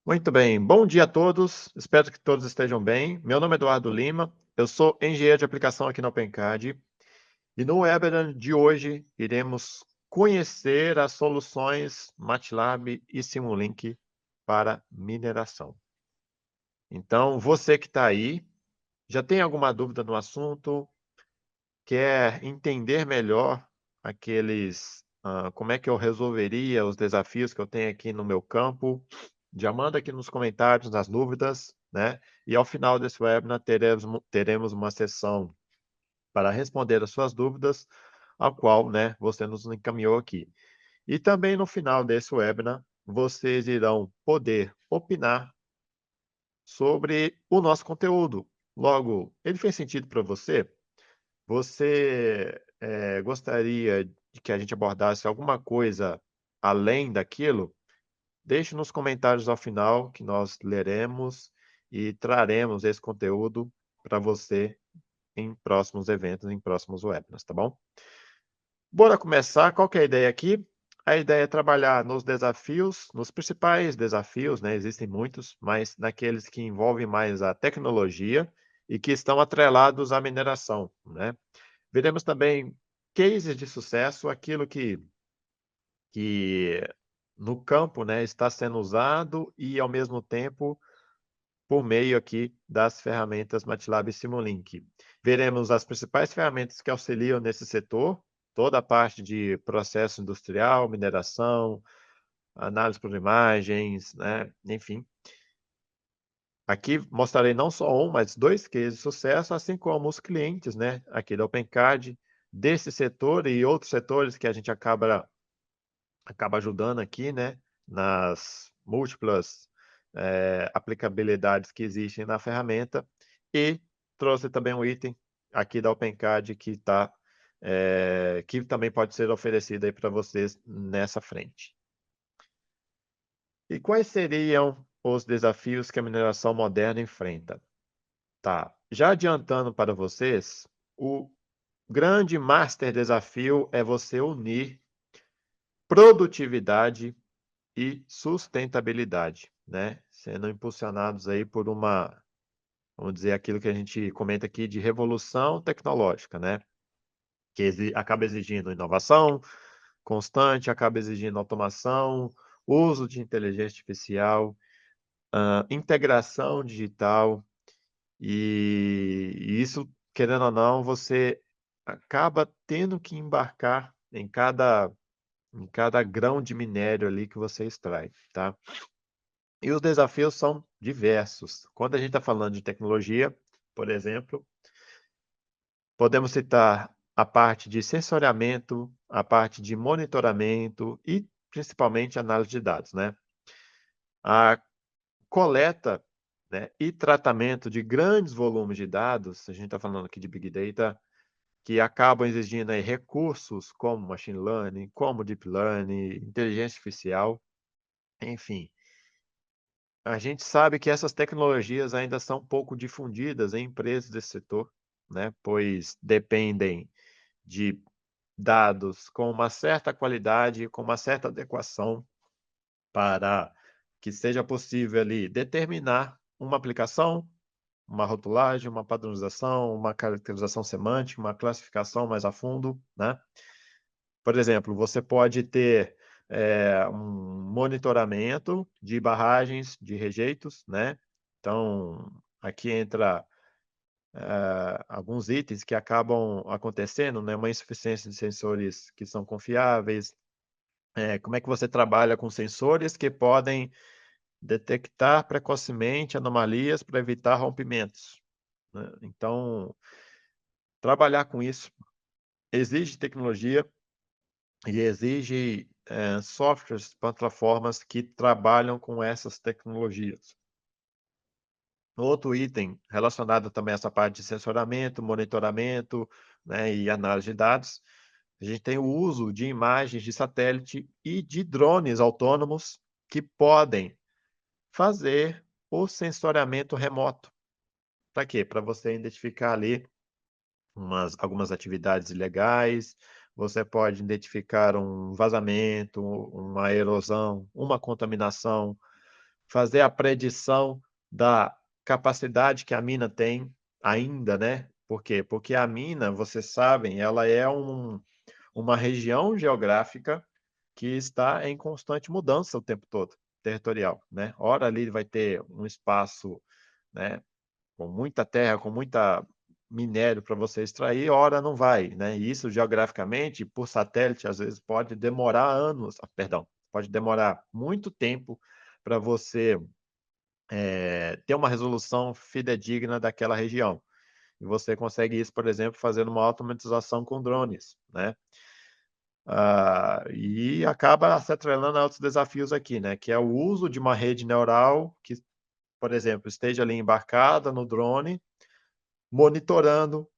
Muito bem, bom dia a todos, espero que todos estejam bem. Meu nome é Eduardo Lima, eu sou engenheiro de aplicação aqui na Opencard e no webinar de hoje iremos conhecer as soluções MATLAB e Simulink para mineração. Então, você que está aí, já tem alguma dúvida no assunto, quer entender melhor como é que eu resolveria os desafios que eu tenho aqui no meu campo, já manda aqui nos comentários as dúvidas, né? E ao final desse webinar teremos uma sessão para responder as suas dúvidas, a qual, né, você nos encaminhou aqui. E também no final desse webinar, vocês irão poder opinar sobre o nosso conteúdo. Logo, ele fez sentido para você? Você gostaria de que a gente abordasse alguma coisa além daquilo? Deixe nos comentários ao final que nós leremos e traremos esse conteúdo para você em próximos eventos, em próximos webinars, tá bom? Bora começar. Qual que é a ideia aqui? A ideia é trabalhar nos desafios, nos principais desafios, né? Existem muitos, mas naqueles que envolvem mais a tecnologia e que estão atrelados à mineração, né? Veremos também cases de sucesso, aquilo que no campo, né, está sendo usado e, ao mesmo tempo, por meio aqui das ferramentas MATLAB e Simulink. Veremos as principais ferramentas que auxiliam nesse setor, toda a parte de processo industrial, mineração, análise por imagens, né, enfim. Aqui mostrarei não só um, mas dois cases de sucesso, assim como os clientes, né, aqui da Opencard, desse setor e outros setores que a gente acaba ajudando aqui, né, nas múltiplas aplicabilidades que existem na ferramenta, e trouxe também um item aqui da Opencard que também pode ser oferecido aí para vocês nessa frente. E quais seriam os desafios que a mineração moderna enfrenta? Tá, já adiantando para vocês, o grande master desafio é você unir produtividade e sustentabilidade, né? Sendo impulsionados aí por vamos dizer, aquilo que a gente comenta aqui de revolução tecnológica, né? Que acaba exigindo inovação constante, acaba exigindo automação, uso de inteligência artificial, integração digital, e isso, querendo ou não, você acaba tendo que embarcar em cada grão de minério ali que você extrai, tá? E os desafios são diversos. Quando a gente está falando de tecnologia, por exemplo, podemos citar a parte de sensoriamento, a parte de monitoramento e, principalmente, análise de dados, né? A coleta, né, e tratamento de grandes volumes de dados, a gente está falando aqui de Big Data, que acabam exigindo aí recursos como Machine Learning, como Deep Learning, inteligência artificial, enfim. A gente sabe que essas tecnologias ainda são pouco difundidas em empresas desse setor, né? Pois dependem de dados com uma certa qualidade, com uma certa adequação para que seja possível ali determinar uma aplicação, uma rotulagem, uma padronização, uma caracterização semântica, uma classificação mais a fundo, né? Por exemplo, você pode ter um monitoramento de barragens, de rejeitos, né? Então, aqui entra alguns itens que acabam acontecendo, né? Uma insuficiência de sensores que são confiáveis. Como é que você trabalha com sensores que podem detectar precocemente anomalias para evitar rompimentos, né? Então, trabalhar com isso exige tecnologia e exige softwares, plataformas que trabalham com essas tecnologias. Outro item relacionado também a essa parte de sensoramento, monitoramento, né, e análise de dados, a gente tem o uso de imagens de satélite e de drones autônomos que podem fazer o sensoriamento remoto. Para quê? Para você identificar ali algumas atividades ilegais, você pode identificar um vazamento, uma erosão, uma contaminação, fazer a predição da capacidade que a mina tem ainda, né. Por quê? Porque a mina, vocês sabem, ela é uma região geográfica que está em constante mudança o tempo todo, territorial, né. Ora ali vai ter um espaço, né, com muita terra, com muita minério para você extrair, ora não vai, né. E isso geograficamente, por satélite, às vezes pode demorar anos, perdão, pode demorar muito tempo para você, ter uma resolução fidedigna daquela região. E você consegue isso, por exemplo, fazendo uma automatização com drones, né. E acaba se atrelando a outros desafios aqui, né, que é o uso de uma rede neural que, por exemplo, esteja ali embarcada no drone, monitorando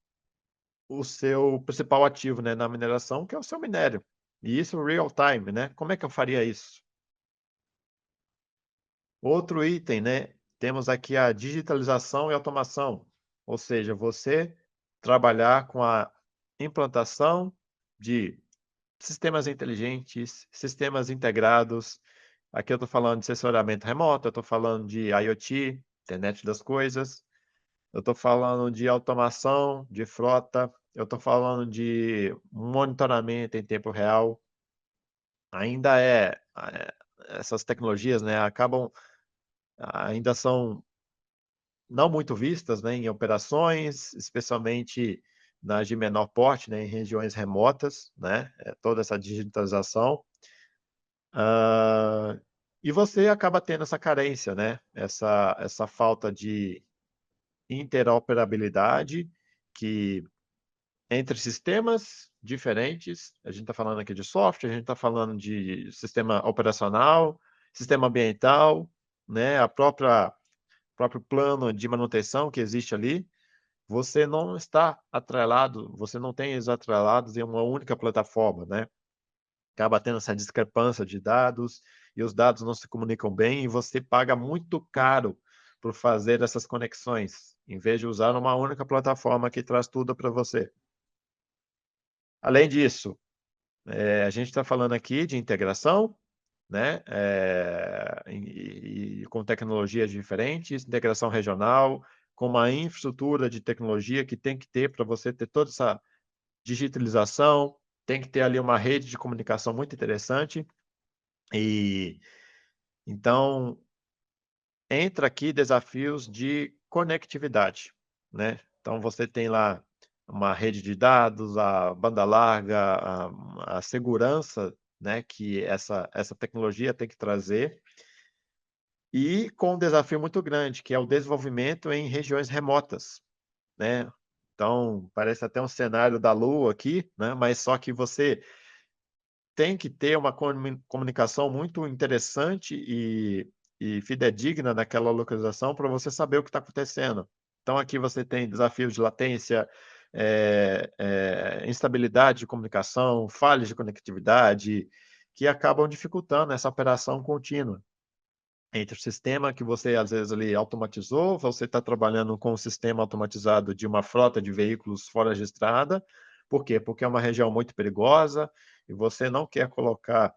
o seu principal ativo, né, na mineração, que é o seu minério. E isso real time, né. Como é que eu faria isso? Outro item, né, temos aqui a digitalização e automação, ou seja, você trabalhar com a implantação de sistemas inteligentes, sistemas integrados. Aqui eu estou falando de sensoramento remoto, eu estou falando de IoT, internet das coisas, eu estou falando de automação de frota, eu estou falando de monitoramento em tempo real. Ainda essas tecnologias, né, acabam ainda são não muito vistas, né, em operações, especialmente nas de menor porte, né, em regiões remotas, né, toda essa digitalização. Hã, e você acaba tendo essa carência, né, essa falta de interoperabilidade que entre sistemas diferentes, a gente está falando aqui de software, a gente está falando de sistema operacional, sistema ambiental, né, a próprio plano de manutenção que existe ali, você não está atrelado, você não tem eles atrelados em uma única plataforma, né. Acaba tendo essa discrepância de dados, e os dados não se comunicam bem, e você paga muito caro por fazer essas conexões, em vez de usar uma única plataforma que traz tudo para você. Além disso, a gente está falando aqui de integração, né, e com tecnologias diferentes, integração regional, com uma infraestrutura de tecnologia que tem que ter para você ter toda essa digitalização, tem que ter ali uma rede de comunicação muito interessante. E então entra aqui desafios de conectividade, né. Então você tem lá uma rede de dados, a banda larga, a segurança, né, que essa tecnologia tem que trazer, e com um desafio muito grande, que é o desenvolvimento em regiões remotas, né. Então, parece até um cenário da lua aqui, né, mas só que você tem que ter uma comunicação muito interessante e fidedigna naquela localização para você saber o que está acontecendo. Então aqui você tem desafios de latência, instabilidade de comunicação, falhas de conectividade, que acabam dificultando essa operação contínua entre o sistema que você, às vezes, ali automatizou, você está trabalhando com um sistema automatizado de uma frota de veículos fora de estrada. Por quê? Porque é uma região muito perigosa e você não quer colocar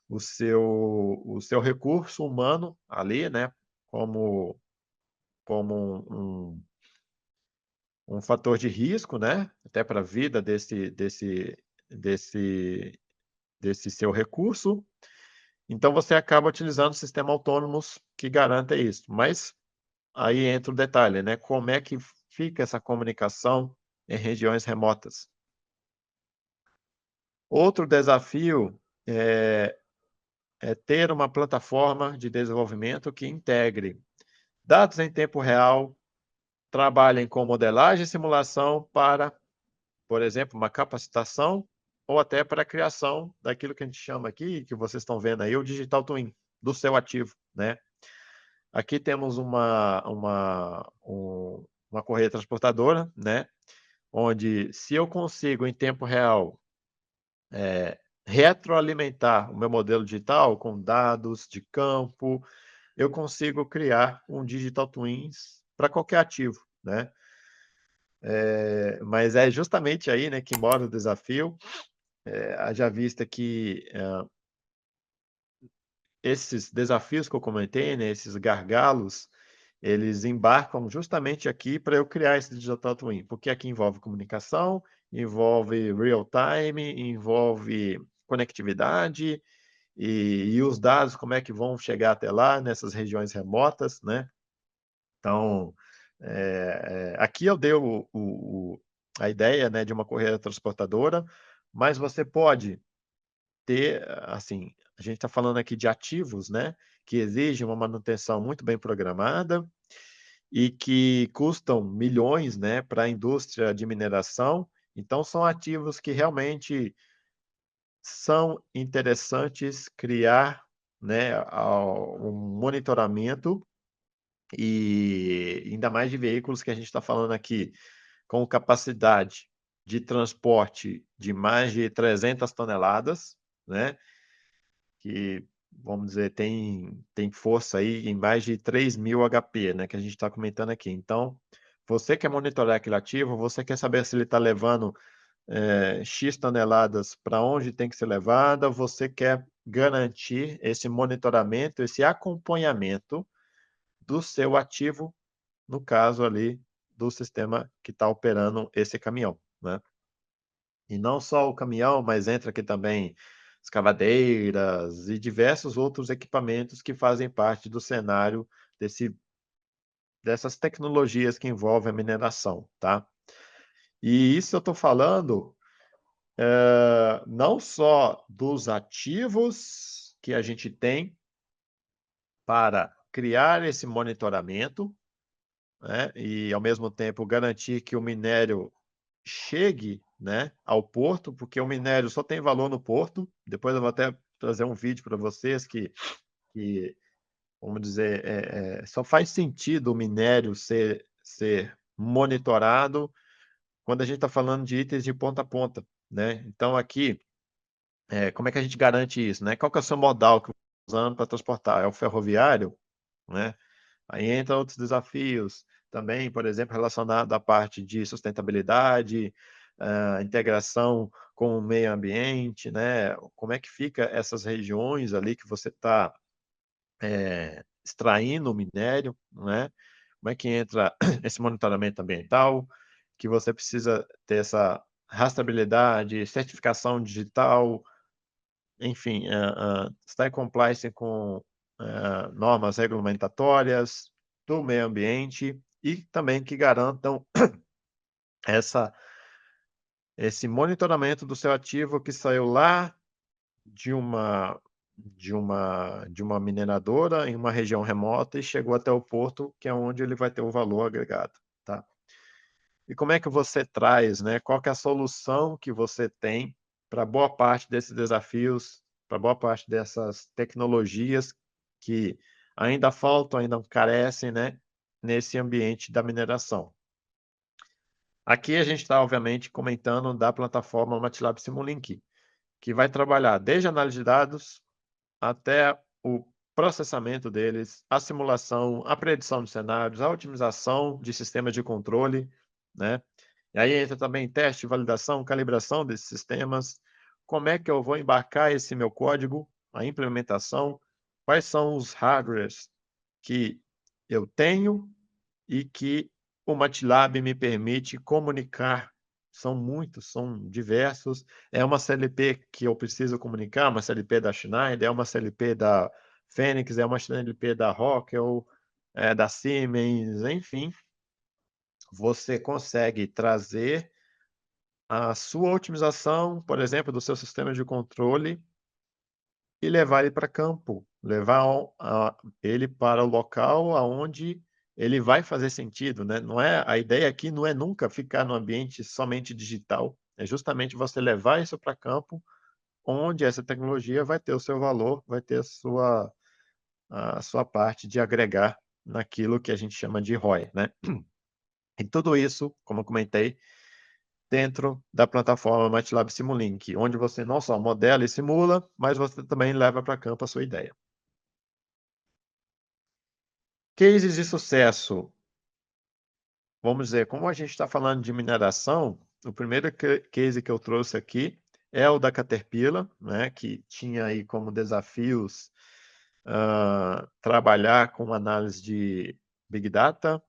o seu recurso humano ali, né, como um fator de risco, né, até para a vida desse desse seu recurso. Então você acaba utilizando sistemas autônomos que garantem isso. Mas aí entra o detalhe, né, como é que fica essa comunicação em regiões remotas? Outro desafio é ter uma plataforma de desenvolvimento que integre dados em tempo real, trabalhem com modelagem e simulação para, por exemplo, uma capacitação ou até para a criação daquilo que a gente chama aqui, que vocês estão vendo aí, o digital twin do seu ativo, né. Aqui temos uma correia transportadora, né, onde se eu consigo em tempo real, retroalimentar o meu modelo digital com dados de campo, eu consigo criar um digital twins para qualquer ativo, né. Mas é justamente aí, né, que mora o desafio, haja vista que, esses desafios que eu comentei, né, esses gargalos, eles embarcam justamente aqui para eu criar esse Digital Twin, porque aqui envolve comunicação, envolve real time, envolve conectividade e os dados, como é que vão chegar até lá, nessas regiões remotas, né? Então, aqui eu dei a ideia, né, de uma correia transportadora, mas você pode ter, assim, a gente está falando aqui de ativos, né, que exigem uma manutenção muito bem programada e que custam milhões, né, para a indústria de mineração. Então, são ativos que realmente são interessantes criar, né, um monitoramento e ainda mais de veículos que a gente está falando aqui, com capacidade de transporte de mais de 300 toneladas, né? Que, vamos dizer, tem força aí em mais de 3.000 HP, né? Que a gente está comentando aqui. Então, você quer monitorar aquele ativo, você quer saber se ele está levando X toneladas para onde tem que ser levada, você quer garantir esse monitoramento, esse acompanhamento do seu ativo, no caso ali do sistema que está operando esse caminhão, né? E não só o caminhão, mas entra aqui também escavadeiras e diversos outros equipamentos que fazem parte do cenário dessas tecnologias que envolvem a mineração, tá? E isso eu estou falando não só dos ativos que a gente tem para criar esse monitoramento, né, e ao mesmo tempo garantir que o minério chegue, né, ao porto, porque o minério só tem valor no porto. Depois eu vou até trazer um vídeo para vocês que, vamos dizer, só faz sentido o minério ser monitorado quando a gente está falando de itens de ponta a ponta, né? Então aqui, como é que a gente garante isso, né? Qual que é o seu modal que você está usando para transportar? É o ferroviário, né? Aí entra outros desafios também, por exemplo, relacionado à parte de sustentabilidade, integração com o meio ambiente, né? Como é que fica essas regiões ali que você está extraindo o minério, né? Como é que entra esse monitoramento ambiental, que você precisa ter essa rastreabilidade, certificação digital, enfim, estar em compliance com normas regulamentatórias do meio ambiente e também que garantam essa, esse monitoramento do seu ativo que saiu lá de uma mineradora em uma região remota e chegou até o porto, que é onde ele vai ter o valor agregado, tá? E como é que você traz, né? Qual que é a solução que você tem para boa parte desses desafios, para boa parte dessas tecnologias que ainda faltam, ainda carecem, né? Nesse ambiente da mineração. Aqui a gente está, obviamente, comentando da plataforma MATLAB Simulink, que vai trabalhar desde a análise de dados até o processamento deles, a simulação, a predição de cenários, a otimização de sistemas de controle, né? E aí entra também teste, validação, calibração desses sistemas, como é que eu vou embarcar esse meu código, a implementação, quais são os hardwares que eu tenho e que o MATLAB me permite comunicar. São muitos, são diversos. É uma CLP que eu preciso comunicar, uma CLP da Schneider, é uma CLP da Fênix, é uma CLP da Rockwell, da Siemens, enfim. Você consegue trazer a sua otimização, por exemplo, do seu sistema de controle e levar ele para campo, levar ele para o local aonde ele vai fazer sentido, né? Não é, a ideia aqui não é nunca ficar no ambiente somente digital, é justamente você levar isso para campo, onde essa tecnologia vai ter o seu valor, vai ter a sua parte de agregar naquilo que a gente chama de ROI, né? E tudo isso, como eu comentei, dentro da plataforma MATLAB Simulink, onde você não só modela e simula, mas você também leva para campo a sua ideia. Cases de sucesso. Vamos dizer, como a gente está falando de mineração, o primeiro case que eu trouxe aqui é o da Caterpillar, né, que tinha aí como desafios trabalhar com análise de Big Data,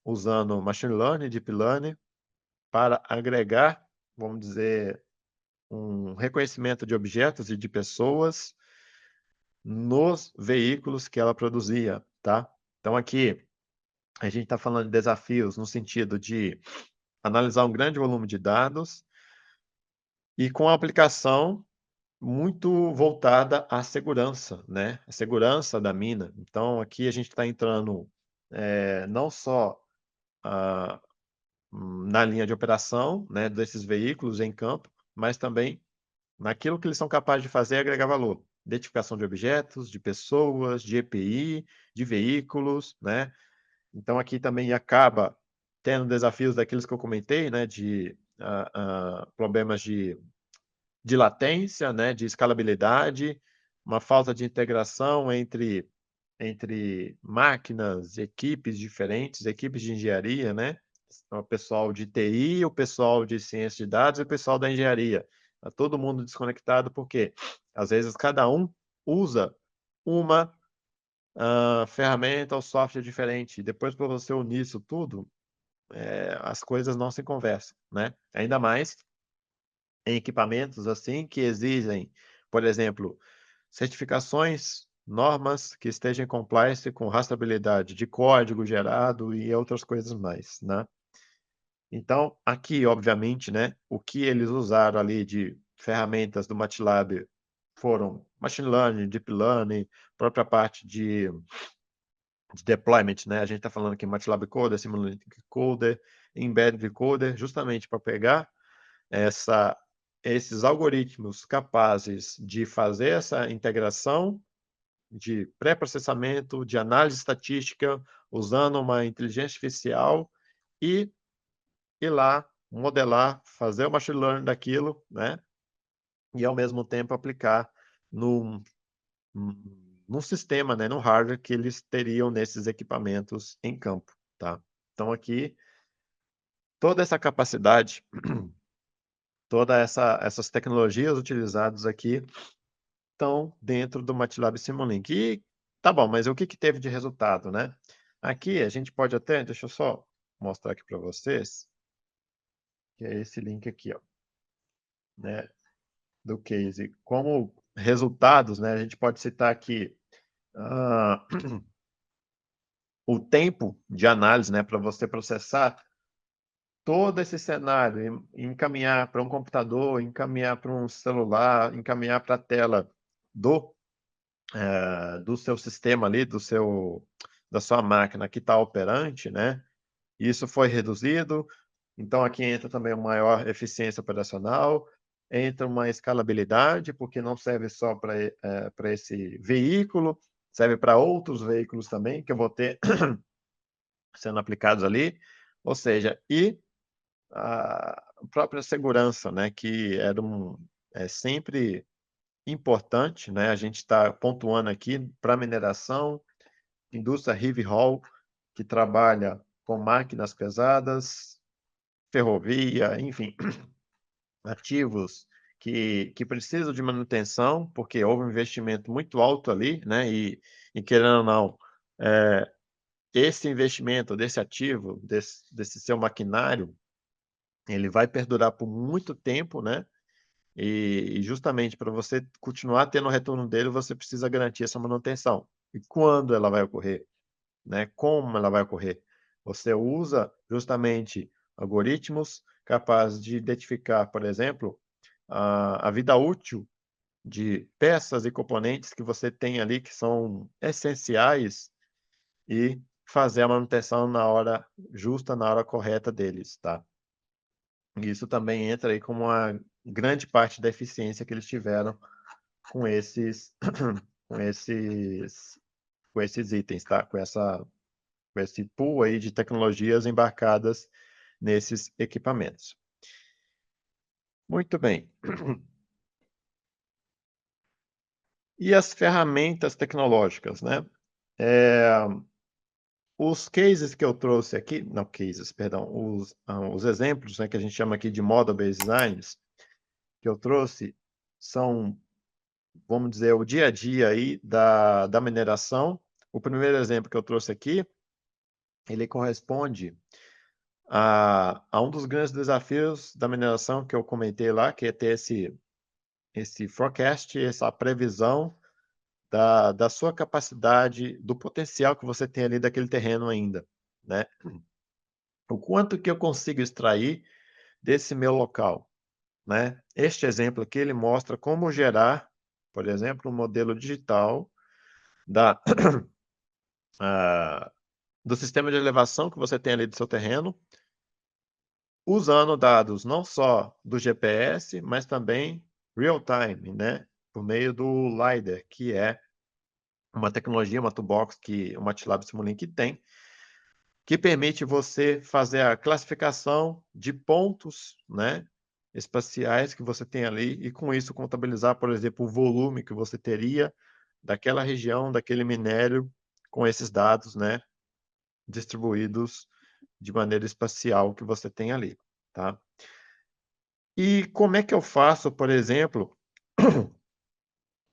usando Machine Learning, Deep Learning, para agregar, vamos dizer, um reconhecimento de objetos e de pessoas nos veículos que ela produzia, tá? Então, aqui, a gente está falando de desafios no sentido de analisar um grande volume de dados e com a aplicação muito voltada à segurança, né? A segurança da mina. Então, aqui a gente está entrando não só na linha de operação, né, desses veículos em campo, mas também naquilo que eles são capazes de fazer e agregar valor. Identificação de objetos, de pessoas, de EPI, de veículos, né? Então, aqui também acaba tendo desafios daqueles que eu comentei, né, de problemas de latência, né, de escalabilidade, uma falta de integração entre máquinas, equipes diferentes, equipes de engenharia, né? O pessoal de TI, o pessoal de ciência de dados e o pessoal da engenharia. Tá todo mundo desconectado porque, às vezes, cada um usa uma ferramenta ou software diferente. Depois, para você unir isso tudo, as coisas não se conversam, né? Ainda mais em equipamentos assim que exigem, por exemplo, certificações, normas que estejam em compliance com rastreabilidade de código gerado e outras coisas mais, né? Então, aqui, obviamente, né, o que eles usaram ali de ferramentas do MATLAB foram Machine Learning, Deep Learning, própria parte de deployment, né? A gente está falando aqui MATLAB Coder, Simulink Coder, Embedded Coder, justamente para pegar esses algoritmos capazes de fazer essa integração de pré-processamento, de análise estatística, usando uma inteligência artificial e ir lá, modelar, fazer o machine learning daquilo, né? E ao mesmo tempo aplicar num, num sistema, né? No hardware que eles teriam nesses equipamentos em campo, tá? Então aqui, toda essa capacidade, todas essas tecnologias utilizadas aqui estão dentro do MATLAB Simulink. E tá bom, mas o que teve de resultado, né? Aqui a gente pode até, deixa eu só mostrar aqui para vocês, que é esse link aqui, ó, né, do case. Como resultados, né, a gente pode citar aqui o tempo de análise, né, para você processar todo esse cenário, encaminhar para um computador, encaminhar para um celular, encaminhar para a tela do seu sistema ali, da sua máquina que está operante, né? Isso foi reduzido. Então, aqui entra também uma maior eficiência operacional, entra uma escalabilidade, porque não serve só para esse veículo, serve para outros veículos também, que eu vou ter sendo aplicados ali. Ou seja, e a própria segurança, né? Que é sempre importante, né? A gente está pontuando aqui para mineração, indústria heavy haul, que trabalha com máquinas pesadas, ferrovia, enfim, ativos que precisam de manutenção, porque houve um investimento muito alto ali, né? E querendo ou não, esse investimento desse ativo, desse seu maquinário, ele vai perdurar por muito tempo, né? E justamente para você continuar tendo o retorno dele, você precisa garantir essa manutenção. E quando ela vai ocorrer, né? Como ela vai ocorrer? Você usa justamente algoritmos capazes de identificar, por exemplo, a vida útil de peças e componentes que você tem ali que são essenciais e fazer a manutenção na hora justa, na hora correta deles, tá? Isso também entra aí como uma grande parte da eficiência que eles tiveram com esses com esses com esses itens, tá? Com esse pool aí de tecnologias embarcadas nesses equipamentos. Muito bem. E as ferramentas tecnológicas, né? Os cases que eu trouxe aqui, não cases, perdão, os exemplos, né, que a gente chama aqui de model-based designs, que eu trouxe, são vamos dizer, o dia a dia aí da mineração. O primeiro exemplo que eu trouxe aqui, ele corresponde a um dos grandes desafios da mineração que eu comentei lá, que é ter esse forecast, essa previsão da sua capacidade, do potencial que você tem ali daquele terreno ainda, né? O quanto que eu consigo extrair desse meu local, né? Este exemplo aqui, ele mostra como gerar, por exemplo, um modelo digital da, do sistema de elevação que você tem ali do seu terreno, usando dados não só do GPS, mas também real time, né? Por meio do LiDAR, que é uma tecnologia, uma toolbox que o MATLAB Simulink tem, que permite você fazer a classificação de pontos, né, espaciais que você tem ali e com isso contabilizar, por exemplo, o volume que você teria daquela região, daquele minério com esses dados, né, distribuídos de maneira espacial que você tem ali, tá? E como é que eu faço, por exemplo,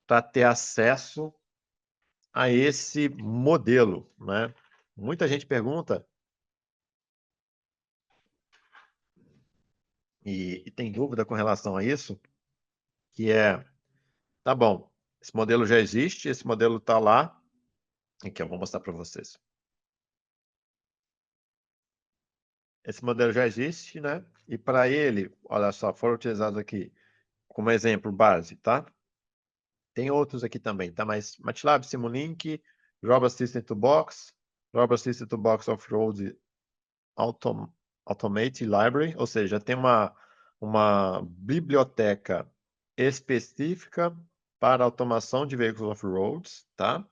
para ter acesso a esse modelo, né? Muita gente pergunta e tem dúvida com relação a isso, que é, tá bom, esse modelo já existe, esse modelo está lá, aqui eu vou mostrar para vocês. Esse modelo já existe, né? E para ele, olha só, foram utilizados aqui como exemplo base, tá? Tem outros aqui também, tá? Mas MATLAB Simulink, Robot System Toolbox, Robot System Toolbox Off-Road Automate Library, ou seja, tem uma biblioteca específica para automação de veículos off-roads, tá?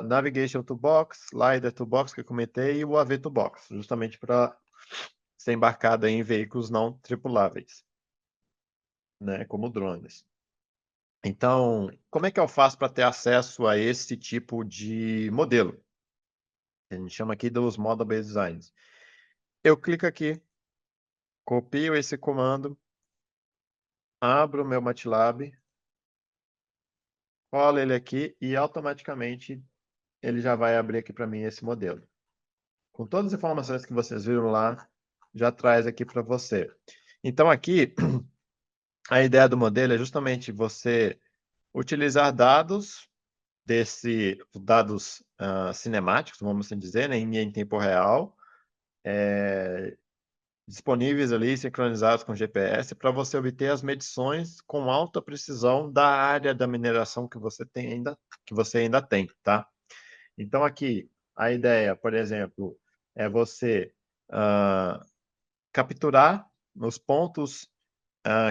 Navigation Toolbox, LiDAR Toolbox, que eu comentei, e o AV Toolbox, justamente para ser embarcado em veículos não tripuláveis, né, como drones. Então, como é que eu faço para ter acesso a esse tipo de modelo? A gente chama aqui dos Model-Based Designs. Eu clico aqui, copio esse comando, abro o meu MATLAB, colo ele aqui e automaticamente ele já vai abrir aqui para mim esse modelo. Com todas as informações que vocês viram lá, já traz aqui para você. Então aqui, a ideia do modelo é justamente você utilizar dados dados cinemáticos, vamos assim dizer, né, em tempo real, disponíveis ali, sincronizados com GPS, para você obter as medições com alta precisão da área da mineração que você ainda tem, tá? Então aqui, a ideia, por exemplo, é você capturar os pontos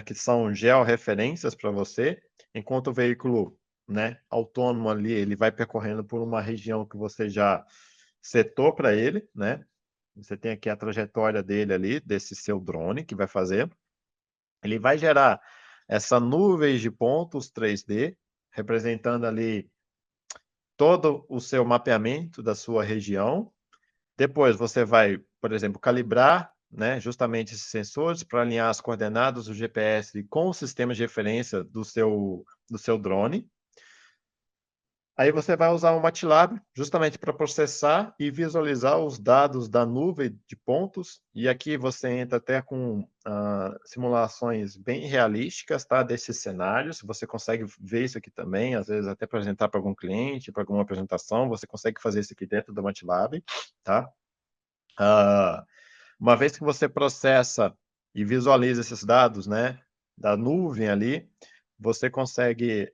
que são georreferências para você, enquanto o veículo, né, autônomo ali, ele vai percorrendo por uma região que você já setou para ele, né? Você tem aqui a trajetória dele ali, desse seu drone que vai fazer. Ele vai gerar essa nuvem de pontos 3D, representando ali todo o seu mapeamento da sua região. Depois você vai, por exemplo, calibrar, né, justamente esses sensores para alinhar as coordenadas do GPS com o sistema de referência do seu drone. Aí você vai usar o MATLAB justamente para processar e visualizar os dados da nuvem de pontos. E aqui você entra até com simulações bem realísticas, tá, desses cenários. Você consegue ver isso aqui também, às vezes até apresentar para algum cliente, para alguma apresentação. Você consegue fazer isso aqui dentro do MATLAB, tá? Uma vez que você processa e visualiza esses dados, né, da nuvem ali, você consegue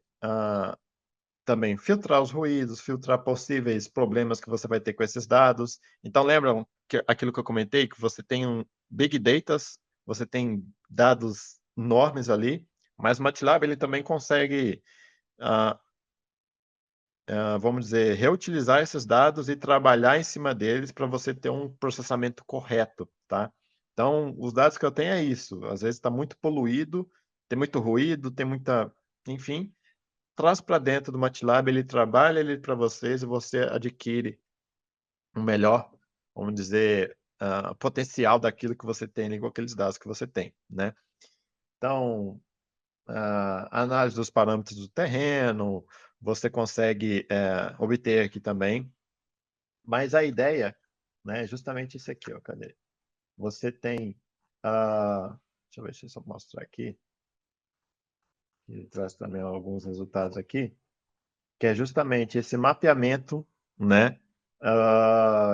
também filtrar os ruídos, filtrar possíveis problemas que você vai ter com esses dados. Então, lembram que aquilo que eu comentei, que você tem big data, você tem dados enormes ali, mas o MATLAB ele também consegue, ah, vamos dizer, reutilizar esses dados e trabalhar em cima deles para você ter um processamento correto, tá? Então, os dados que eu tenho é isso. Às vezes está muito poluído, tem muito ruído, tem muita, enfim, traz para dentro do MATLAB, ele trabalha ele para vocês e você adquire um melhor, vamos dizer, potencial daquilo que você tem ali com aqueles dados que você tem, né? Então, análise dos parâmetros do terreno, você consegue obter aqui também. Mas a ideia, né, é justamente isso aqui, ó, cadê? Você tem, deixa eu ver se eu só mostrar aqui, ele traz também alguns resultados aqui, que é justamente esse mapeamento, né,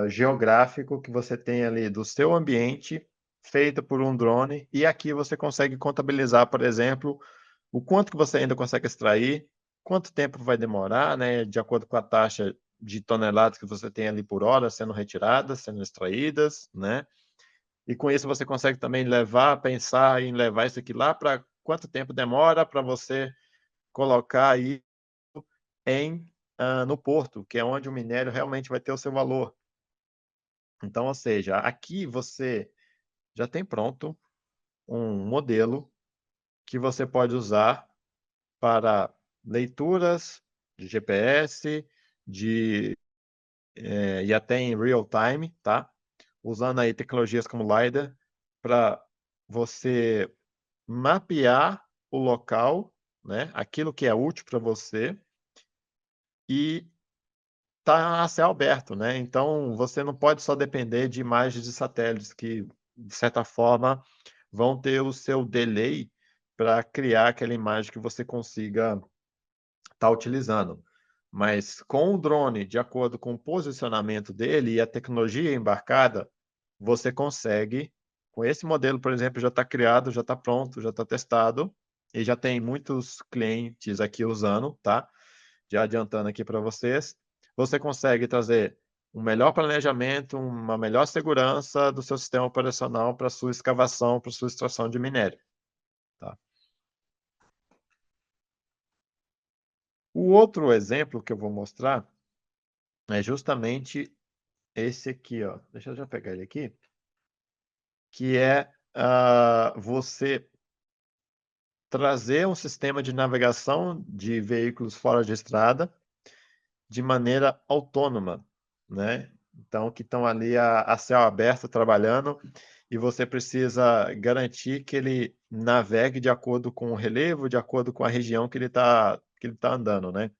geográfico que você tem ali do seu ambiente, feito por um drone, e aqui você consegue contabilizar, por exemplo, o quanto que você ainda consegue extrair, quanto tempo vai demorar, né, de acordo com a taxa de toneladas que você tem ali por hora sendo retiradas, sendo extraídas, né? E com isso você consegue também pensar em levar isso aqui lá para quanto tempo demora para você colocar aí no porto, que é onde o minério realmente vai ter o seu valor. Então, ou seja, aqui você já tem pronto um modelo que você pode usar para leituras de GPS, e até em real time, tá? Usando aí tecnologias como LiDAR para você mapear o local, né? Aquilo que é útil para você e tá a céu aberto, né? Então você não pode só depender de imagens de satélites que, de certa forma, vão ter o seu delay para criar aquela imagem que você consiga estar utilizando. Mas com o drone, de acordo com o posicionamento dele e a tecnologia embarcada, você consegue, com esse modelo, por exemplo, já está criado, já está pronto, já está testado, e já tem muitos clientes aqui usando, tá? Já adiantando aqui para vocês, você consegue trazer um melhor planejamento, uma melhor segurança do seu sistema operacional para sua escavação, para sua extração de minério, tá? O outro exemplo que eu vou mostrar é justamente esse aqui, ó. Deixa eu já pegar ele aqui, que é você trazer um sistema de navegação de veículos fora de estrada de maneira autônoma, né? Então, que estão ali a céu aberto trabalhando e você precisa garantir que ele navegue de acordo com o relevo, de acordo com a região que ele tá andando, né?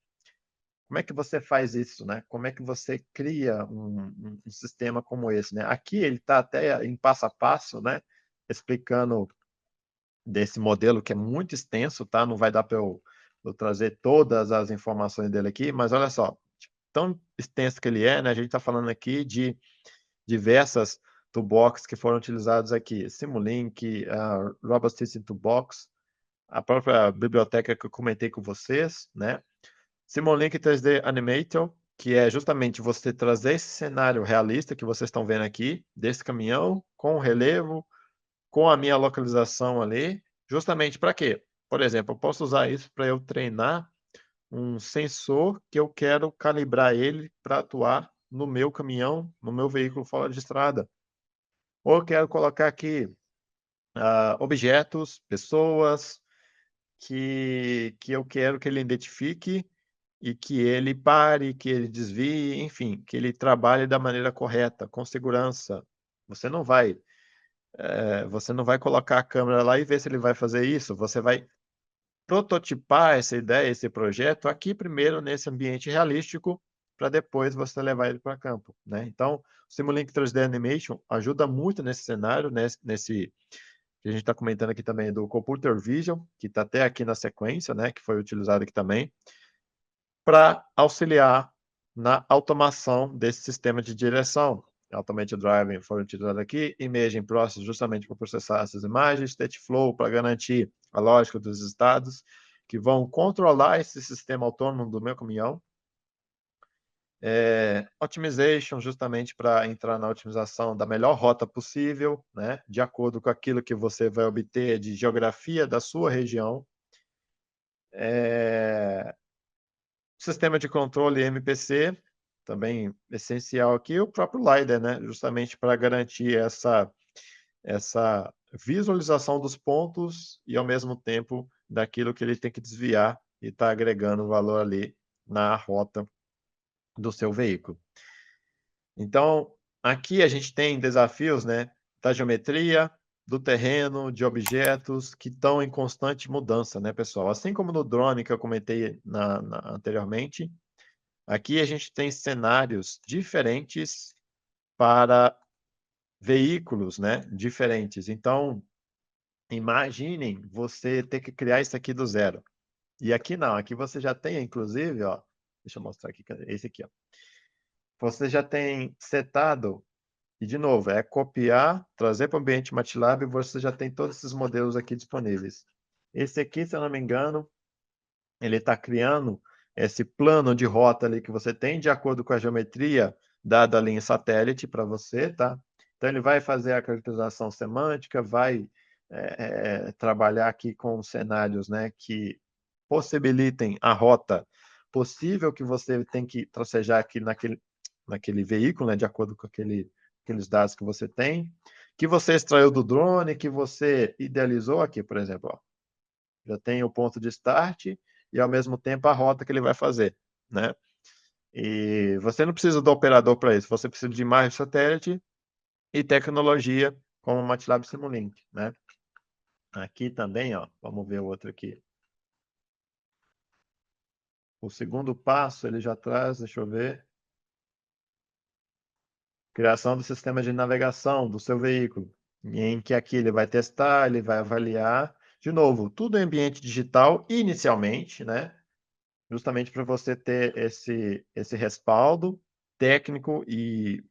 Como é que você faz isso, né? Como é que você cria um sistema como esse, né? Aqui ele está até em passo a passo, né? Explicando desse modelo que é muito extenso, tá? Não vai dar para eu trazer todas as informações dele aqui, mas olha só, tão extenso que ele é, né? A gente está falando aqui de diversas toolbox que foram utilizados aqui, Simulink, Robot System Toolbox, a própria biblioteca que eu comentei com vocês, né? Simulink 3D Animator, que é justamente você trazer esse cenário realista que vocês estão vendo aqui, desse caminhão, com o relevo, com a minha localização ali, justamente para quê? Por exemplo, eu posso usar isso para eu treinar um sensor que eu quero calibrar ele para atuar no meu caminhão, no meu veículo fora de estrada. Ou eu quero colocar aqui objetos, pessoas que eu quero que ele identifique e que ele pare, que ele desvie, enfim, que ele trabalhe da maneira correta, com segurança. Você não vai colocar a câmera lá e ver se ele vai fazer isso. Você vai prototipar essa ideia, esse projeto aqui primeiro nesse ambiente realístico, para depois você levar ele para campo, né? Então, o Simulink 3D Animation ajuda muito nesse cenário, nesse que a gente está comentando aqui também do Computer Vision, que está até aqui na sequência, né? Que foi utilizado aqui também, para auxiliar na automação desse sistema de direção. Automated Driving foi utilizado aqui, Imaging Process justamente para processar essas imagens, Stateflow para garantir a lógica dos estados que vão controlar esse sistema autônomo do meu caminhão. Optimization justamente para entrar na otimização da melhor rota possível, né, de acordo com aquilo que você vai obter de geografia da sua região. Sistema de controle MPC, também essencial aqui, o próprio LiDAR, né? Justamente para garantir essa visualização dos pontos e, ao mesmo tempo, daquilo que ele tem que desviar e está agregando valor ali na rota do seu veículo. Então, aqui a gente tem desafios, né, da geometria, do terreno, de objetos que estão em constante mudança, né, pessoal? Assim como no drone que eu comentei anteriormente, aqui a gente tem cenários diferentes para veículos, né, diferentes. Então, imaginem você ter que criar isso aqui do zero. E aqui não, aqui você já tem, inclusive, ó, deixa eu mostrar aqui, esse aqui, ó. Você já tem setado, e de novo, é copiar, trazer para o ambiente MATLAB e você já tem todos esses modelos aqui disponíveis. Esse aqui, se eu não me engano, ele está criando esse plano de rota ali que você tem de acordo com a geometria dada ali em satélite para você, tá? Então ele vai fazer a caracterização semântica, vai trabalhar aqui com cenários, né, que possibilitem a rota possível que você tem que tracejar aqui naquele veículo, né, de acordo com aqueles dados que você tem, que você extraiu do drone, que você idealizou aqui, por exemplo, ó. Já tem o ponto de start e, ao mesmo tempo, a rota que ele vai fazer, né? E você não precisa do operador para isso, você precisa de imagem de satélite e tecnologia como o MATLAB Simulink, né? Aqui também, ó, vamos ver o outro aqui. O segundo passo, ele já traz, deixa eu ver, criação do sistema de navegação do seu veículo, em que aqui ele vai testar, ele vai avaliar, de novo, tudo em ambiente digital inicialmente, né? Justamente para você ter esse respaldo técnico e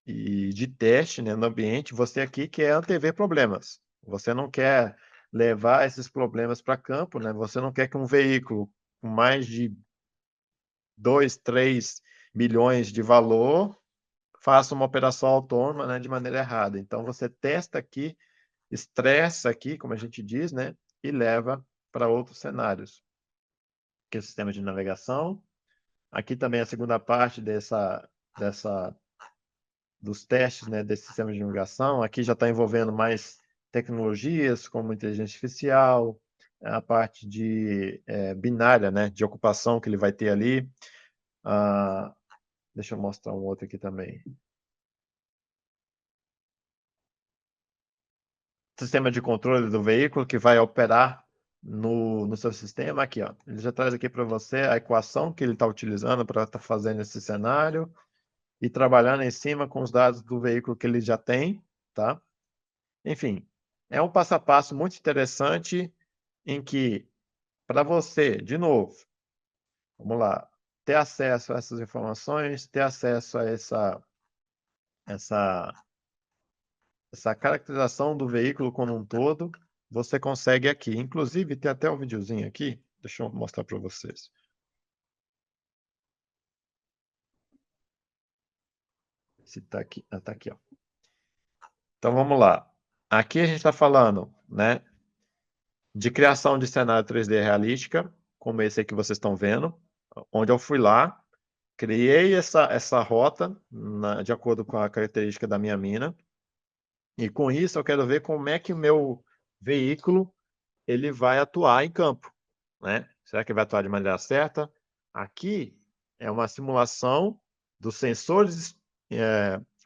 de teste, né, no ambiente. Você aqui quer antever problemas. Você não quer levar esses problemas para campo, né? Você não quer que um veículo com mais de 2, 3 milhões de valor faça uma operação autônoma, né, de maneira errada. Então, você testa aqui, estressa aqui, como a gente diz, né, e leva para outros cenários, que é o sistema de navegação. Aqui também a segunda parte dos testes, né, desse sistema de navegação. Aqui já está envolvendo mais tecnologias, como inteligência artificial, a parte de binária, né, de ocupação que ele vai ter ali. Deixa eu mostrar um outro aqui também. Sistema de controle do veículo que vai operar no seu sistema. Aqui, ó. Ele já traz aqui para você a equação que ele está utilizando para estar fazendo esse cenário e trabalhando em cima com os dados do veículo que ele já tem, tá? Enfim, é um passo a passo muito interessante em que, para você, de novo, vamos lá, ter acesso a essas informações, ter acesso a essa, essa caracterização do veículo como um todo, você consegue aqui. Inclusive, tem até um videozinho aqui, deixa eu mostrar para vocês. Se tá aqui, tá aqui, ó. Então, vamos lá. Aqui a gente está falando, né, de criação de cenário 3D realística, como esse aqui que vocês estão vendo, onde eu fui lá, criei essa rota de acordo com a característica da minha mina, e com isso eu quero ver como é que o meu veículo ele vai atuar em campo, né? Será que ele vai atuar de maneira certa? Aqui é uma simulação dos sensores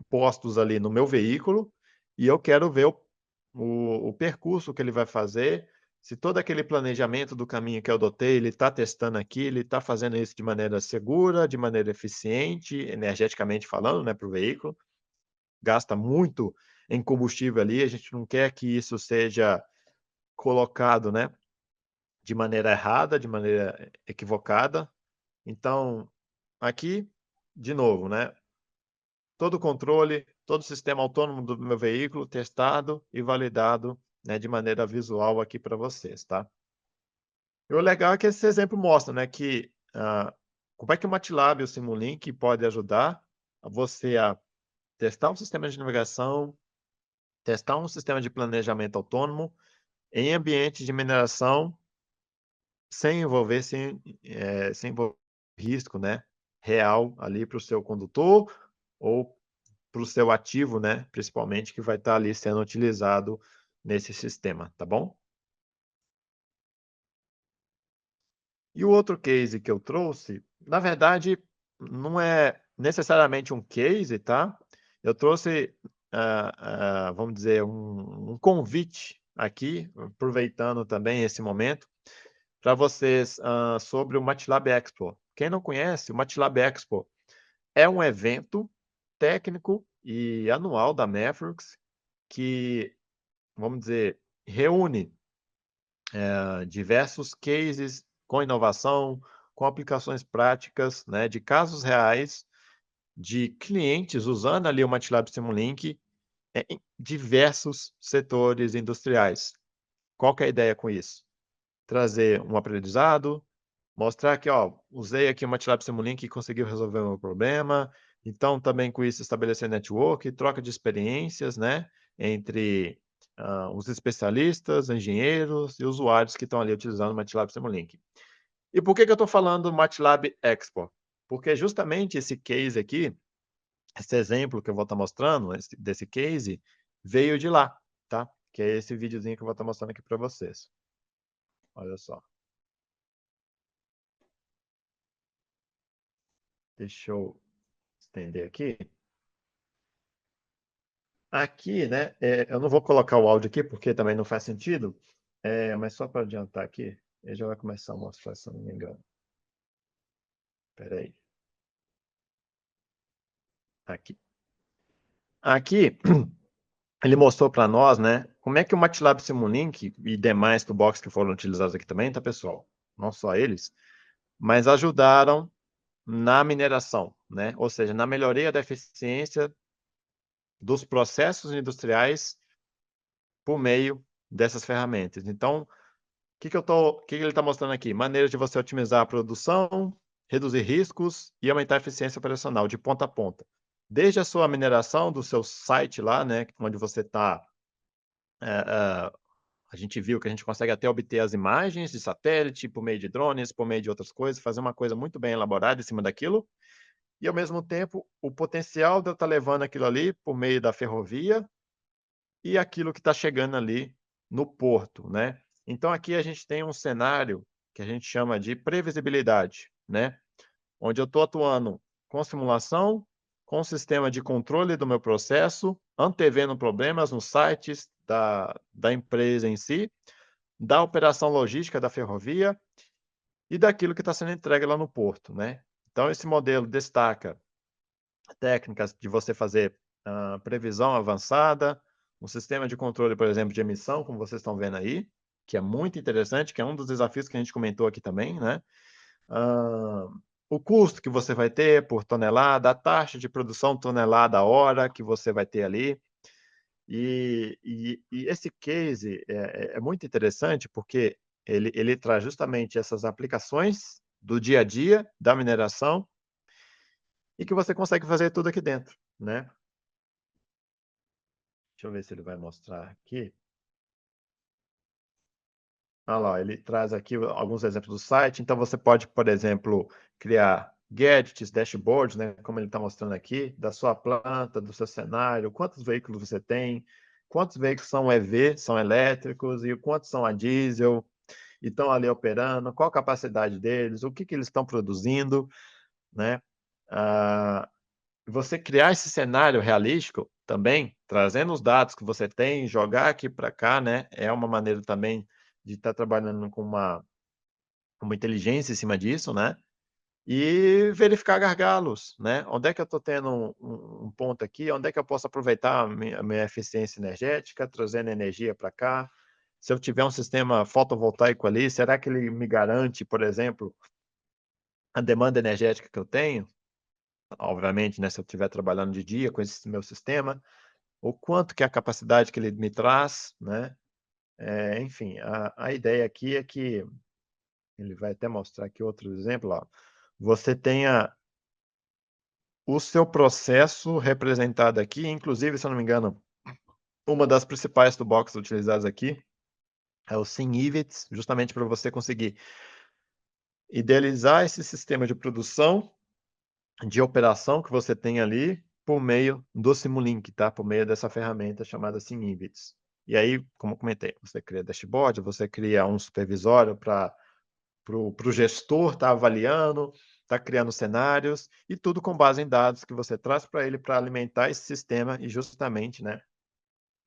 postos ali no meu veículo, e eu quero ver o percurso que ele vai fazer, se todo aquele planejamento do caminho que eu adotei, ele está testando aqui, ele está fazendo isso de maneira segura, de maneira eficiente, energeticamente falando, né, para o veículo. Gasta muito em combustível ali, a gente não quer que isso seja colocado, né, de maneira errada, de maneira equivocada. Então, aqui, de novo, né, todo o controle, todo o sistema autônomo do meu veículo testado e validado, né, de maneira visual aqui para vocês, tá? E o legal é que esse exemplo mostra, né, que como é que o MATLAB e o Simulink pode ajudar você a testar um sistema de navegação, testar um sistema de planejamento autônomo em ambiente de mineração sem envolver risco, né, real ali para o seu condutor ou para o seu ativo, né, principalmente, que vai estar ali sendo utilizado nesse sistema, tá bom? E o outro case que eu trouxe, na verdade, não é necessariamente um case, tá? Eu trouxe vamos dizer, um convite aqui, aproveitando também esse momento, para vocês, sobre o MATLAB Expo. Quem não conhece, o MATLAB Expo é um evento técnico e anual da Mavericks que, vamos dizer, reúne diversos cases com inovação, com aplicações práticas, né, de casos reais de clientes usando ali o MATLAB Simulink em diversos setores industriais. Qual que é a ideia com isso? Trazer um aprendizado, mostrar que, ó, usei aqui o MATLAB Simulink e conseguiu resolver o meu problema. Então, também com isso, estabelecer network, troca de experiências, né, entre os especialistas, engenheiros e usuários que estão ali utilizando o MATLAB Simulink. E por que que eu estou falando do MATLAB Expo? Porque justamente esse case aqui, esse exemplo que eu vou estar mostrando, desse case, veio de lá, tá? Que é esse videozinho que eu vou estar mostrando aqui para vocês. Olha só. Deixa eu estender aqui. Aqui, né, eu não vou colocar o áudio aqui porque também não faz sentido, mas só para adiantar aqui, ele já vai começar a mostrar, se eu não me engano. Espera aí. Aqui. Aqui, ele mostrou para nós, né, como é que o MATLAB Simulink e demais toolbox que foram utilizados aqui também, tá, pessoal? Não só eles, mas ajudaram na mineração, né? Ou seja, na melhoria da eficiência dos processos industriais por meio dessas ferramentas. Então, que ele está mostrando aqui? Maneiras de você otimizar a produção, reduzir riscos e aumentar a eficiência operacional de ponta a ponta. Desde a sua mineração do seu site lá, né, onde você está, a gente viu que a gente consegue até obter as imagens de satélite por meio de drones, por meio de outras coisas, fazer uma coisa muito bem elaborada em cima daquilo. E, ao mesmo tempo, o potencial de eu estar levando aquilo ali por meio da ferrovia e aquilo que está chegando ali no porto, né? Então, aqui a gente tem um cenário que a gente chama de previsibilidade, né? Onde eu estou atuando com simulação, com sistema de controle do meu processo, antevendo problemas nos sites da empresa em si, da operação logística da ferrovia e daquilo que está sendo entregue lá no porto, né? Então, esse modelo destaca técnicas de você fazer previsão avançada, um sistema de controle, por exemplo, de emissão, como vocês estão vendo aí, que é muito interessante, que é um dos desafios que a gente comentou aqui também, né? O custo que você vai ter por tonelada, a taxa de produção tonelada a hora que você vai ter ali. E esse case é muito interessante porque ele traz justamente essas aplicações do dia a dia da mineração e que você consegue fazer tudo aqui dentro, né? Deixa eu ver se ele vai mostrar aqui. Ah lá, ele traz aqui alguns exemplos do site. Então, você pode, por exemplo, criar gadgets, dashboards, né, como ele está mostrando aqui, da sua planta, do seu cenário, quantos veículos você tem, quantos veículos são EV, são elétricos, e quantos são a diesel, e estão ali operando, qual a capacidade deles, o que eles estão produzindo, né? Ah, você criar esse cenário realístico também, trazendo os dados que você tem, jogar aqui para cá, né, é uma maneira também de estar trabalhando com uma inteligência em cima disso, né, e verificar gargalos, né, onde é que eu estou tendo um ponto aqui, onde é que eu posso aproveitar a minha eficiência energética, trazendo energia para cá. Se eu tiver um sistema fotovoltaico ali, será que ele me garante, por exemplo, a demanda energética que eu tenho? Obviamente, né, se eu estiver trabalhando de dia com esse meu sistema, o quanto que é a capacidade que ele me traz, né? Enfim, a ideia aqui é que ele vai até mostrar aqui outro exemplo, ó. Você tenha o seu processo representado aqui, inclusive, se eu não me engano, uma das principais toolboxes utilizadas aqui é o SimIVITS, justamente para você conseguir idealizar esse sistema de produção, de operação que você tem ali, por meio do Simulink, tá? Por meio dessa ferramenta chamada SimIVITS. E aí, como eu comentei, você cria dashboard, você cria um supervisório para o gestor estar avaliando, está criando cenários e tudo com base em dados que você traz para ele para alimentar esse sistema e justamente, né,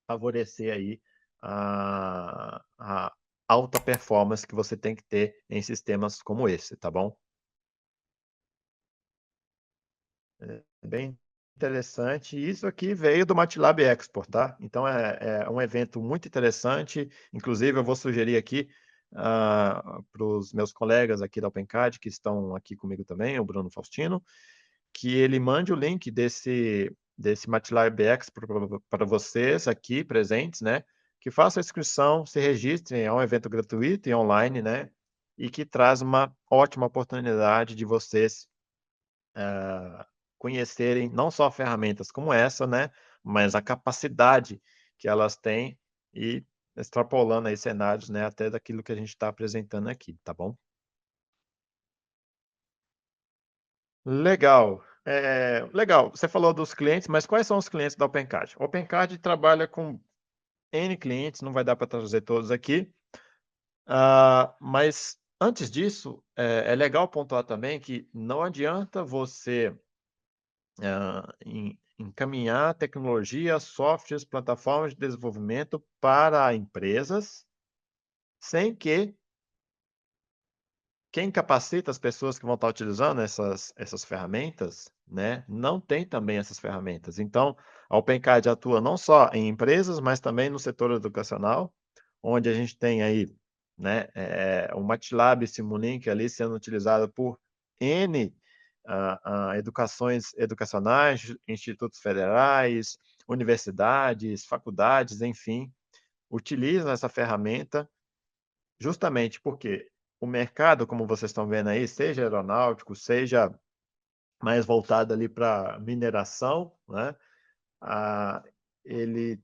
favorecer aí a alta performance que você tem que ter em sistemas como esse, tá bom? É bem interessante. Isso aqui veio do MATLAB Export, tá? Então é um evento muito interessante. Inclusive, eu vou sugerir aqui para os meus colegas aqui da OpenCAD, que estão aqui comigo também, o Bruno Faustino, que ele mande o link desse MATLAB Export para vocês aqui presentes, né? Que façam a inscrição, se registrem, é um evento gratuito e online, né? E que traz uma ótima oportunidade de vocês conhecerem não só ferramentas como essa, né, mas a capacidade que elas têm e extrapolando aí cenários, né, até daquilo que a gente está apresentando aqui, tá bom? Legal. Legal, você falou dos clientes, mas quais são os clientes da OpenCAD? A OpenCAD trabalha com N clientes, não vai dar para trazer todos aqui, mas antes disso, é legal pontuar também que não adianta você encaminhar tecnologia, softwares, plataformas de desenvolvimento para empresas, sem que quem capacita as pessoas que vão estar utilizando essas ferramentas, né, não tem também essas ferramentas. Então, a OpenCAD atua não só em empresas, mas também no setor educacional, onde a gente tem aí, né, o MATLAB Simulink ali sendo utilizado por N educações educacionais, institutos federais, universidades, faculdades, enfim, utilizam essa ferramenta justamente porque o mercado, como vocês estão vendo aí, seja aeronáutico, seja mais voltado ali para mineração, né, ah, ele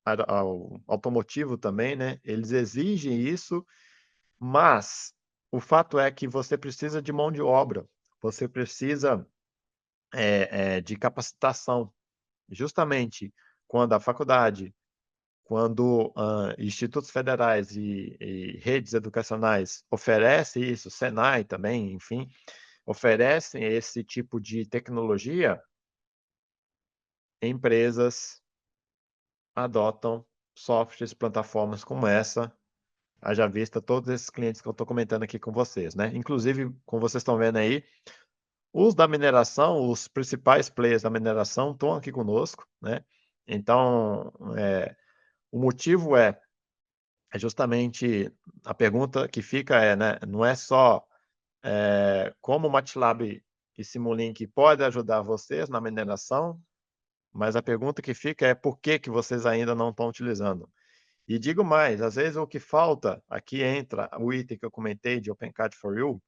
o automotivo também, né, eles exigem isso, mas o fato é que você precisa de mão de obra, você precisa, de capacitação. Justamente quando a faculdade, quando, institutos federais e redes educacionais oferecem isso, Senai também, enfim, oferecem esse tipo de tecnologia, empresas adotam softwares, plataformas como essa, haja vista todos esses clientes que eu estou comentando aqui com vocês, né. Inclusive, como vocês estão vendo aí, os da mineração, os principais players da mineração estão aqui conosco, né. Então, o motivo é justamente a pergunta que fica né, não é só, como o MATLAB e Simulink pode ajudar vocês na mineração, mas a pergunta que fica é por que que vocês ainda não estão utilizando. E digo mais, às vezes o que falta, aqui entra o item que eu comentei de OpenCAD for You,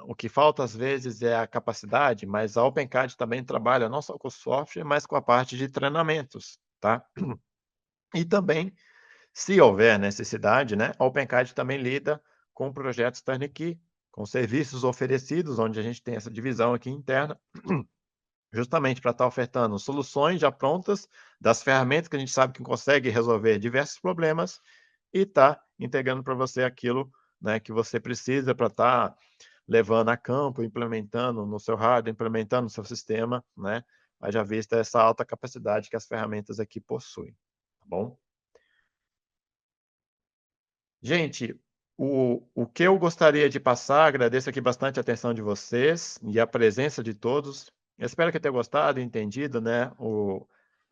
o que falta às vezes é a capacidade, mas a OpenCAD também trabalha não só com software, mas com a parte de treinamentos, tá? E também se houver necessidade, né, a OpenCAD também lida com projetos turnkey, com serviços oferecidos, onde a gente tem essa divisão aqui interna, justamente para estar ofertando soluções já prontas, das ferramentas que a gente sabe que consegue resolver diversos problemas, e tá integrando para você aquilo, né, que você precisa para estar levando a campo, implementando no seu hardware, implementando no seu sistema, né, haja vista essa alta capacidade que as ferramentas aqui possuem, tá bom? Gente, o que eu gostaria de passar, agradeço aqui bastante a atenção de vocês e a presença de todos. Eu espero que tenham gostado e entendido, né,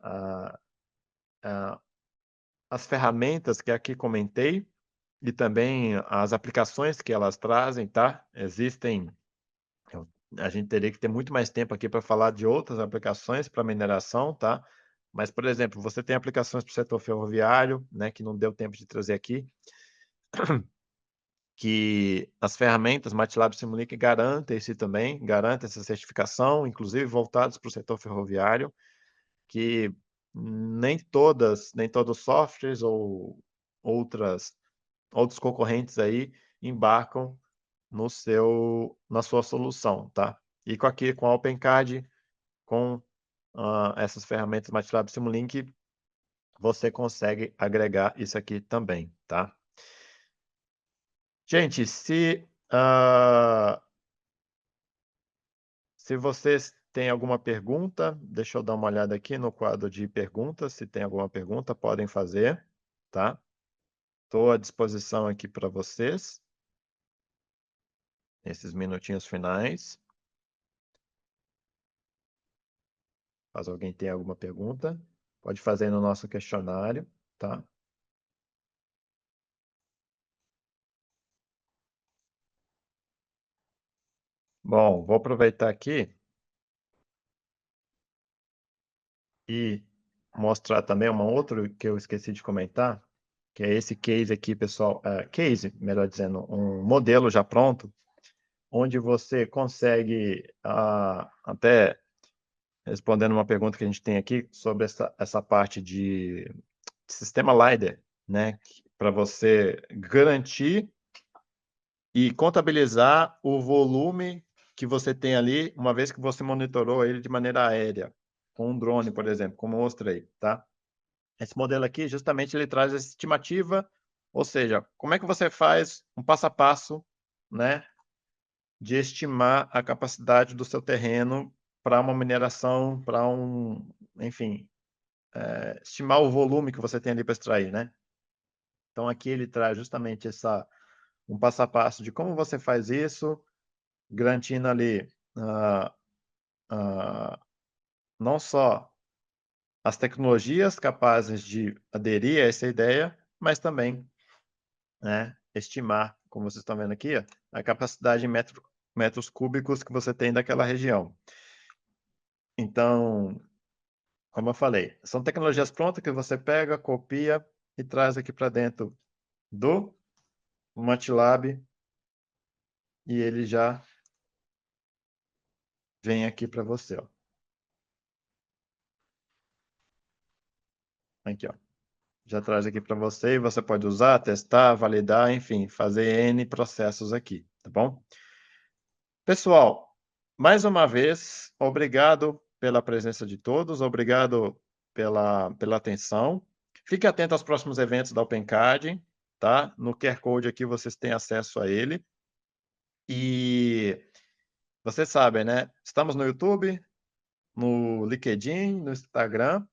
a a as ferramentas que aqui comentei e também as aplicações que elas trazem, tá. Existem eu a gente teria que ter muito mais tempo aqui para falar de outras aplicações para mineração, tá. Mas, por exemplo, você tem aplicações para o setor ferroviário, né, que não deu tempo de trazer aqui, que as ferramentas MATLAB Simulink garantem esse também, garantem essa certificação, inclusive voltados para o setor ferroviário, que nem todos os softwares ou outras outros concorrentes aí embarcam no seu na sua solução, tá. E com a OpenCAD, com, essas ferramentas MATLAB Simulink, você consegue agregar isso aqui também, tá. Gente, se Se vocês têm alguma pergunta, deixa eu dar uma olhada aqui no quadro de perguntas, se tem alguma pergunta, podem fazer, tá? Estou à disposição aqui para vocês, nesses minutinhos finais. Caso alguém tenha alguma pergunta, pode fazer no nosso questionário, tá? Bom, vou aproveitar aqui e mostrar também uma outra que eu esqueci de comentar, que é esse case aqui, pessoal, case, melhor dizendo, um modelo já pronto, onde você consegue, até respondendo uma pergunta que a gente tem aqui sobre essa parte de sistema LiDAR, né, para você garantir e contabilizar o volume que você tem ali, uma vez que você monitorou ele de maneira aérea, com um drone, por exemplo, como eu mostrei, tá? Esse modelo aqui, justamente, ele traz essa estimativa, ou seja, como é que você faz um passo a passo, né, de estimar a capacidade do seu terreno para uma mineração, para enfim, estimar o volume que você tem ali para extrair, né? Então aqui ele traz justamente um passo a passo de como você faz isso, garantindo ali, ah, ah, não só as tecnologias capazes de aderir a essa ideia, mas também, né, estimar, como vocês estão vendo aqui, ó, a capacidade em metros cúbicos que você tem daquela região. Então, como eu falei, são tecnologias prontas que você pega, copia e traz aqui para dentro do MATLAB e ele já vem aqui para você, ó. Aqui, ó. Já traz aqui para você e você pode usar, testar, validar, enfim, fazer N processos aqui, tá bom? Pessoal, mais uma vez, obrigado pela presença de todos, obrigado pela atenção. Fique atento aos próximos eventos da OpenCAD, tá? No QR Code aqui vocês têm acesso a ele. E vocês sabem, né? Estamos no YouTube, no LinkedIn, no Instagram.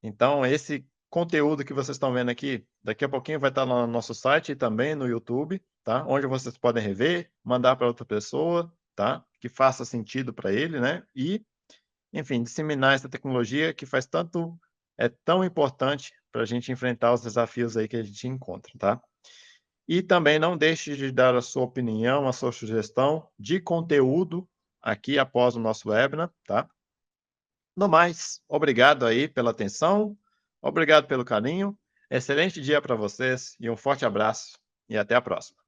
Então, esse conteúdo que vocês estão vendo aqui, daqui a pouquinho vai estar no nosso site e também no YouTube, tá? Onde vocês podem rever, mandar para outra pessoa, tá? Que faça sentido para ele, né? E, enfim, disseminar essa tecnologia que é tão importante para a gente enfrentar os desafios aí que a gente encontra, tá? E também não deixe de dar a sua opinião, a sua sugestão de conteúdo aqui após o nosso webinar, tá? No mais, obrigado aí pela atenção, obrigado pelo carinho, excelente dia para vocês e um forte abraço e até a próxima.